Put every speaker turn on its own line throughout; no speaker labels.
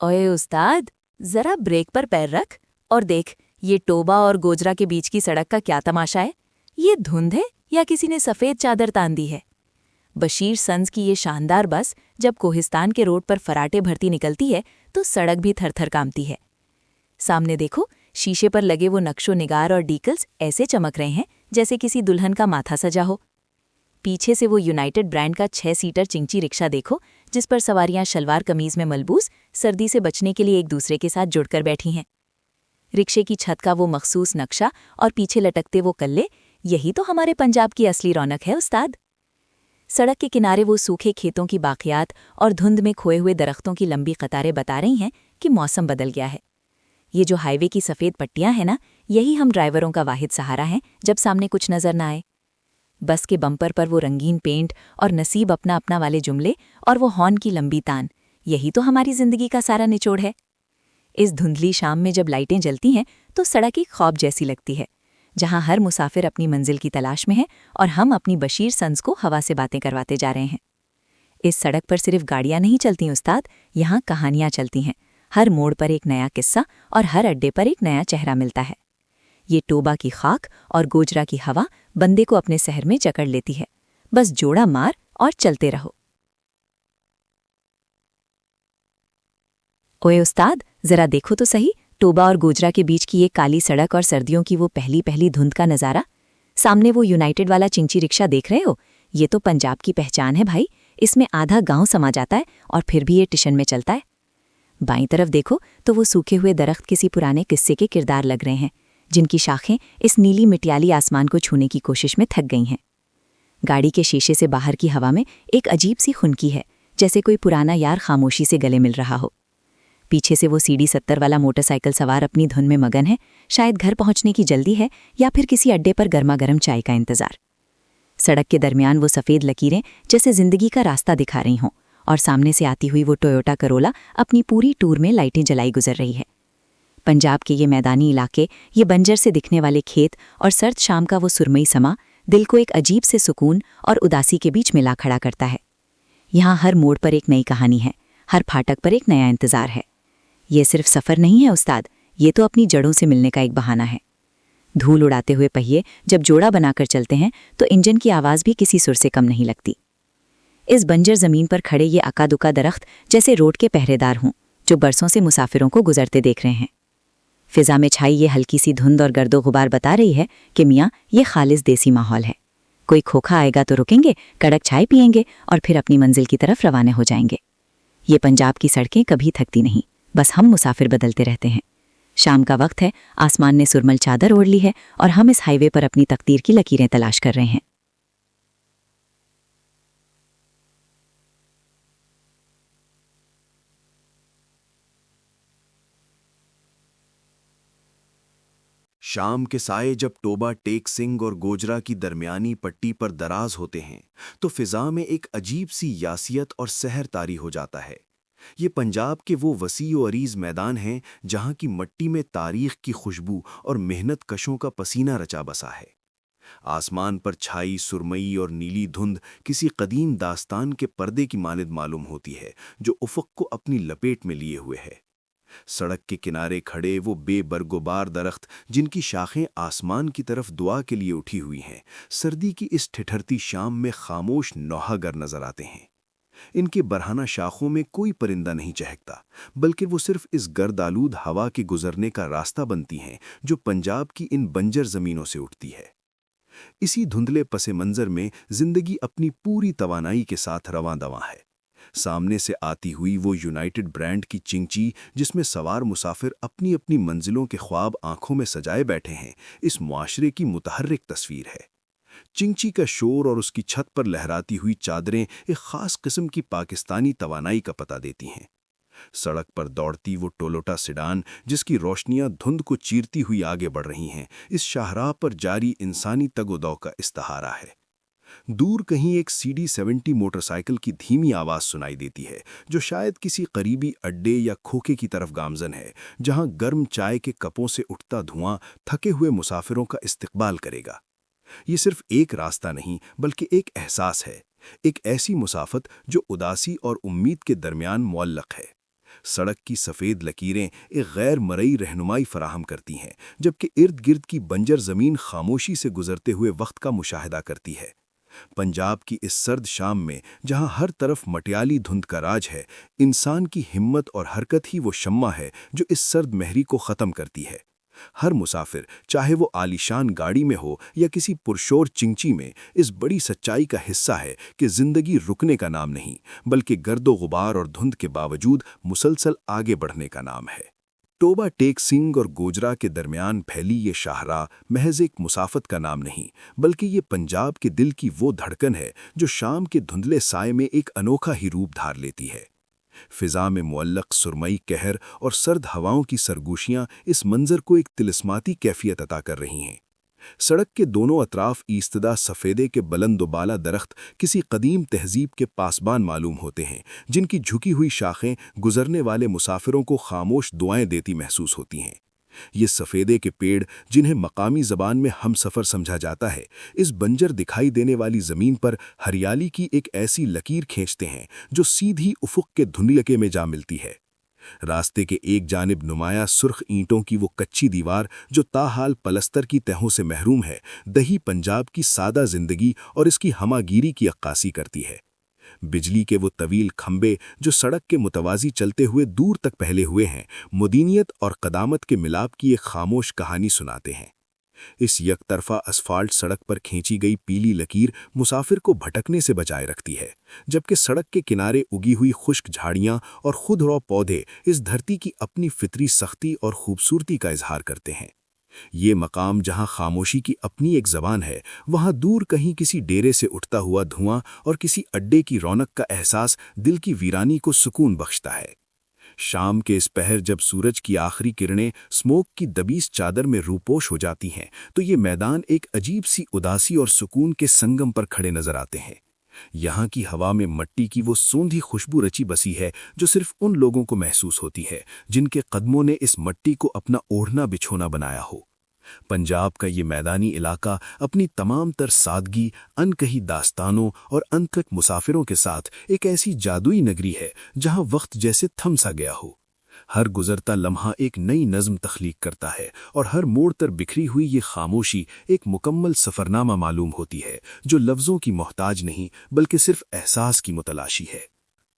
ओए उस्ताद, जरा ब्रेक पर पैर रख और देख, ये टोबा और गोजरा के बीच की सड़क का क्या तमाशा है। ये धुंध है या किसी ने सफ़ेद चादर तान दी है। बशीर सन्स की ये शानदार बस जब कोहिस्तान के रोड पर फराटे भरती निकलती है तो सड़क भी थरथर कांपती है। सामने देखो, शीशे पर लगे वो नक्शो निगार और डीकल्स ऐसे चमक रहे हैं जैसे किसी दुल्हन का माथा सजा हो। पीछे से वो यूनाइटेड ब्रांड का 6 सीटर चिंची रिक्शा देखो, जिस पर सवारियां शलवार कमीज में मलबूस सर्दी से बचने के लिए एक दूसरे के साथ जुड़कर बैठी हैं। रिक्शे की छत का वो मखसूस नक्शा और पीछे लटकते वो कल्ले, यही तो हमारे पंजाब की असली रौनक है उस्ताद। सड़क के किनारे वो सूखे खेतों की बाकियात और धुंध में खोए हुए दरख्तों की लंबी कतारें बता रही हैं कि मौसम बदल गया है। ये जो हाईवे की सफ़ेद पट्टियां हैं ना, यही हम ड्राइवरों का वाहिद सहारा है जब सामने कुछ नजर ना आए। बस के बम्पर पर वो रंगीन पेंट और नसीब अपना अपना वाले जुमले और वो हॉर्न की लंबी तान, यही तो हमारी जिंदगी का सारा निचोड़ है। इस धुंधली शाम में जब लाइटें जलती हैं तो सड़क एक ख्वाब जैसी लगती है, जहां हर मुसाफिर अपनी मंजिल की तलाश में है और हम अपनी बशीर सन्स को हवा से बातें करवाते जा रहे हैं। इस सड़क पर सिर्फ गाड़ियां नहीं चलती उस्ताद, यहाँ कहानियां चलती हैं। हर मोड़ पर एक नया किस्सा और हर अड्डे पर एक नया चेहरा मिलता है। ये टोबा की खाक और गोजरा की हवा बंदे को अपने शहर में जकड़ लेती है। बस जोड़ा मार और चलते रहो। ओए उस्ताद, जरा देखो तो सही, टोबा और गोजरा के बीच की ये काली सड़क और सर्दियों की वो पहली पहली धुंध का नज़ारा। सामने वो यूनाइटेड वाला चिंची रिक्शा देख रहे हो? ये तो पंजाब की पहचान है भाई। इसमें आधा गांव समा जाता है और फिर भी ये टिशन में चलता है। बाईं तरफ देखो तो वो सूखे हुए दरख्त किसी पुराने किस्से के किरदार लग रहे हैं, जिनकी शाखें इस नीली मिटियाली आसमान को छूने की कोशिश में थक गई हैं। गाड़ी के शीशे से बाहर की हवा में एक अजीब सी खुनकी है, जैसे कोई पुराना यार खामोशी से गले मिल रहा हो। पीछे से वो सीढ़ी 70 वाला मोटरसाइकिल सवार अपनी धुन में मगन है, शायद घर पहुंचने की जल्दी है या फिर किसी अड्डे पर गर्मा गर्म चाय का इंतजार। सड़क के दरमियान वो सफ़ेद लकीरें जैसे जिंदगी का रास्ता दिखा रही हों, और सामने से आती हुई वो टोयोटा करोला अपनी पूरी टूर में लाइटें जलाई गुजर रही है। पंजाब के ये मैदानी इलाके, ये बंजर से दिखने वाले खेत और सर्द शाम का वो सुरमई समा दिल को एक अजीब से सुकून और उदासी के बीच मिला खड़ा करता है। यहाँ हर मोड़ पर एक नई कहानी है, हर फाटक पर एक नया इंतजार है। ये सिर्फ सफ़र नहीं है उस्ताद, ये तो अपनी जड़ों से मिलने का एक बहाना है। धूल उड़ाते हुए पहिए जब जोड़ा बनाकर चलते हैं तो इंजन की आवाज़ भी किसी सुर से कम नहीं लगती। इस बंजर ज़मीन पर खड़े ये अकादुका दरख्त जैसे रोड के पहरेदार हों, जो बरसों से मुसाफिरों को गुजरते देख रहे हैं। फिज़ा में छाई ये हल्की सी धुंध और गर्दो गुबार बता रही है कि मियाँ, ये खालिस देसी माहौल है। कोई खोखा आएगा तो रुकेंगे, कड़क चाय पिएंगे और फिर अपनी मंजिल की तरफ रवाना हो जाएंगे। ये पंजाब की सड़कें कभी थकती नहीं, बस हम मुसाफिर बदलते रहते हैं। शाम का वक्त है, आसमान ने सुरमल चादर ओढ़ ली है और हम इस हाईवे पर अपनी तकदीर की लकीरें तलाश कर रहे हैं।
शाम के साए जब टोबा टेक सिंह और गोजरा की दरमियानी पट्टी पर दराज होते हैं तो फिजा में एक अजीब सी यासियत और सहर तारी हो जाता है। ये पंजाब के वो वसी और अरीज मैदान हैं जहां की मट्टी में तारीख की खुशबू और मेहनत कशों का पसीना रचा बसा है। आसमान पर छाई सुरमई और नीली धुंध किसी कदीम दास्तान के पर्दे की मानिद मालूम होती है, जो उफ़क़ को अपनी लपेट में लिए हुए है। सड़क के किनारे खड़े वो बेबरगोबार दरख्त, जिनकी शाखें आसमान की तरफ दुआ के लिए उठी हुई हैं, सर्दी की इस ठिठरती शाम में खामोश नौहागर नजर आते हैं। इनके बरहाना शाखों में कोई परिंदा नहीं चहकता, बल्कि वो सिर्फ इस गर्दालूद हवा के गुजरने का रास्ता बनती हैं जो पंजाब की इन बंजर जमीनों से उठती है। इसी धुंधले पसे मंजर में जिंदगी अपनी पूरी तवानाई के साथ रवां दवां है। सामने से आती हुई वो यूनाइटेड ब्रांड की चिंची, जिसमें सवार मुसाफिर अपनी अपनी मंजिलों के ख्वाब आंखों में सजाए बैठे हैं, इस मुआशरे की मुतहर्रिक तस्वीर है। चिंची का शोर और उसकी छत पर लहराती हुई चादरें एक खास किस्म की पाकिस्तानी तवानाई का पता देती हैं। सड़क पर दौड़ती वो टोयोटा सेडान, जिसकी रोशनियां धुंध को चीरती हुई आगे बढ़ रही हैं, इस शाहराह पर जारी इंसानी तगोदौ का इस्तिहारा है। दूर कहीं एक CD70 मोटरसाइकिल की धीमी आवाज सुनाई देती है, जो शायद किसी करीबी अड्डे या खोखे की तरफ गामजन है, जहां गर्म चाय के कपों से उठता धुआं थके हुए मुसाफिरों का इस्तकबाल करेगा। ये सिर्फ एक रास्ता नहीं, बल्कि एक एहसास है, एक ऐसी मुसाफत जो उदासी और उम्मीद के दरमियान मुअल्लक है। सड़क की सफ़ेद लकीरें एक गैर मरई रहनुमाई फराहम करती हैं, जबकि इर्द गिर्द की बंजर ज़मीन खामोशी से गुजरते हुए वक्त का मुशाहिदा करती है। पंजाब की इस सर्द शाम में, जहां हर तरफ मटियाली धुंध का राज है, इंसान की हिम्मत और हरकत ही वो शम्मा है जो इस सर्द महरी को ख़त्म करती है। हर मुसाफिर, चाहे वो आलीशान गाड़ी में हो या किसी पुरशोर चिंची में, इस बड़ी सच्चाई का हिस्सा है कि जिंदगी रुकने का नाम नहीं, बल्कि गर्दो गुबार और धुंध के बावजूद मुसलसल आगे बढ़ने का नाम है। टोबा टेक सिंह और गोजरा के दरमियान फैली ये शाहराह महज एक मुसाफत का नाम नहीं, बल्कि ये पंजाब के दिल की वो धड़कन है जो शाम के धुंधले साए में एक अनोखा ही रूप धार लेती है। फिजा में मुअल्लक सुरमई कहर और सर्द हवाओं की सरगोशियां इस मंजर को एक तिलिस्माती कैफियत अता कर रही हैं। सड़क के दोनों अतराफ ईस्तदा सफ़ेदे के बुलंद-ओ-बाला दरख्त किसी कदीम तहजीब के पासबान मालूम होते हैं, जिनकी झुकी हुई शाखें गुजरने वाले मुसाफिरों को खामोश दुआएं देती महसूस होती हैं। ये सफ़ेदे के पेड़, जिन्हें मकामी ज़बान में हमसफ़र समझा जाता है, इस बंजर दिखाई देने वाली ज़मीन पर हरियाली की एक ऐसी लकीर खींचते हैं जो सीधी उफ़ुक़ के धुंधलके में जा मिलती है। रास्ते के एक जानिब नुमाया सुर्ख ईंटों की वो कच्ची दीवार जो ताहाल पलस्तर की तहों से महरूम है, दही पंजाब की सादा जिंदगी और इसकी हमागीरी की अक्कासी करती है। बिजली के वो तवील खंबे जो सड़क के मुतवाज़ी चलते हुए दूर तक फैले हुए हैं, मुदीनियत और कदामत के मिलाप की एक खामोश कहानी सुनाते हैं। इस यकतरफा असफाल्ट सड़क पर खींची गई पीली लकीर मुसाफिर को भटकने से बचाए रखती है, जबकि सड़क के किनारे उगी हुई खुश्क झाड़ियां और खुदरौ पौधे इस धरती की अपनी फितरी सख्ती और खूबसूरती का इजहार करते हैं। ये मकाम जहां खामोशी की अपनी एक ज़बान है, वहां दूर कहीं किसी डेरे से उठता हुआ धुआं और किसी अड्डे की रौनक का एहसास दिल की वीरानी को सुकून बख्शता है। शाम के इस पहर जब सूरज की आखिरी किरणें स्मोक की दबीस चादर में रूपोश हो जाती हैं, तो ये मैदान एक अजीब सी उदासी और सुकून के संगम पर खड़े नजर आते हैं। यहाँ की हवा में मट्टी की वो सूंधी खुशबू रची बसी है जो सिर्फ उन लोगों को महसूस होती है जिनके कदमों ने इस मट्टी को अपना ओढ़ना बिछोना बनाया हो। पंजाब का ये मैदानी इलाका अपनी तमाम तर सादगी, अनकही दास्तानों और अनथक मुसाफिरों के साथ एक ऐसी जादुई नगरी है जहां वक्त जैसे थम सा गया हो। हर गुजरता लम्हा एक नई नज़्म तख्लीक करता है और हर मोड़ पर बिखरी हुई ये खामोशी एक मुकम्मल सफ़रनामा मालूम होती है जो लफ्ज़ों की मोहताज नहीं बल्कि सिर्फ एहसास की मुतलाशी है।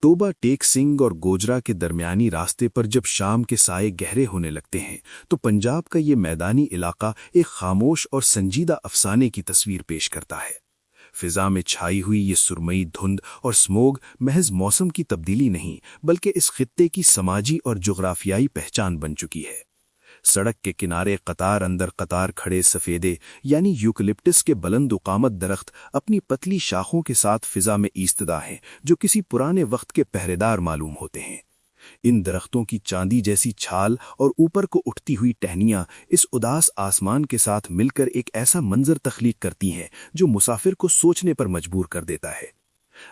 टोबा टेक सिंह और गोजरा के दरमियानी रास्ते पर जब शाम के साए गहरे होने लगते हैं, तो पंजाब का ये मैदानी इलाका एक खामोश और संजीदा अफसाने की तस्वीर पेश करता है। फिजा में छाई हुई ये सुरमई धुंध और स्मोग महज मौसम की तब्दीली नहीं, बल्कि इस खित्ते की समाजी और जुग्राफियाई पहचान बन चुकी है। सड़क के किनारे कतार अंदर कतार खड़े सफ़ेदे यानी यूकलिप्टस के बुलंद उकामत दरख्त अपनी पतली शाखों के साथ फिजा में ईस्तदा हैं, जो किसी पुराने वक्त के पहरेदार मालूम होते हैं। इन दरख्तों की चांदी जैसी छाल और ऊपर को उठती हुई टहनियां इस उदास आसमान के साथ मिलकर एक ऐसा मंजर तख्लीक करती हैं जो मुसाफिर को सोचने पर मजबूर कर देता है।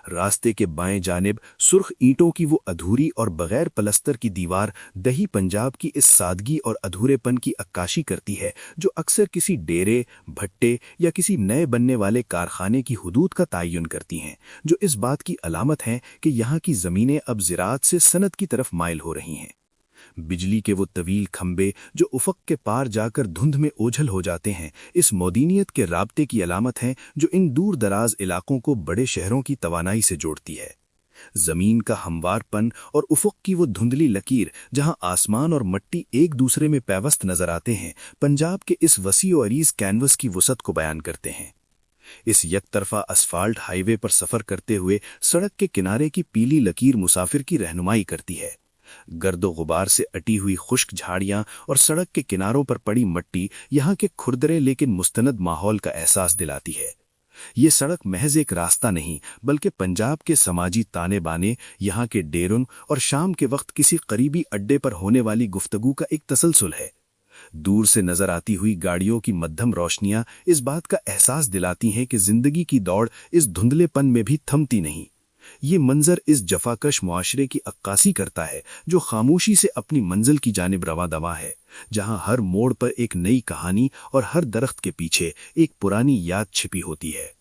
रास्ते के बाएं जानिब सुर्ख ईंटों की वो अधूरी और बगैर पलस्तर की दीवार दही पंजाब की इस सादगी और अधूरेपन की अक्काशी करती है जो अक्सर किसी डेरे, भट्टे या किसी नए बनने वाले कारखाने की हुदूद का तयन करती हैं, जो इस बात की अलामत हैं कि यहाँ की ज़मीनें अब ज़राअत से सनत की तरफ माइल हो रही हैं। बिजली के वो तवील खंबे जो उफ़क़ के पार जाकर धुंध में ओझल हो जाते हैं, इस मौदीनियत के राब्ते की अलामत हैं जो इन दूर दराज इलाकों को बड़े शहरों की तवानाई से जोड़ती है। ज़मीन का हमवारपन और उफ़क़ की वो धुंधली लकीर जहां आसमान और मट्टी एक दूसरे में पैवस्त नजर आते हैं, पंजाब के इस वसी और अरीज़ कैनवस की वसत को बयान करते हैं। इस यकतरफा असफाल्ट हाईवे पर सफ़र करते हुए सड़क के किनारे की पीली लकीर मुसाफिर की रहनुमाई करती है। गर्दो गुबार से अटी हुई खुश्क झाड़ियां और सड़क के किनारों पर पड़ी मट्टी यहाँ के खुरदरे लेकिन मुस्तनद माहौल का एहसास दिलाती है। ये सड़क महज एक रास्ता नहीं, बल्कि पंजाब के समाजी ताने बाने, यहाँ के डेरों और शाम के वक्त किसी करीबी अड्डे पर होने वाली गुफ्तगू का एक तसलसल है। दूर से नजर आती हुई गाड़ियों की मध्यम रोशनियां इस बात का एहसास दिलाती हैं कि जिंदगी की दौड़ इस धुंधलेपन में भी थमती नहीं। ये मंजर इस जफाकश मुआशरे की अक्कासी करता है जो खामोशी से अपनी मंजिल की जानिब रवा दवा है, जहां हर मोड़ पर एक नई कहानी और हर दरख्त के पीछे एक पुरानी याद छिपी होती है।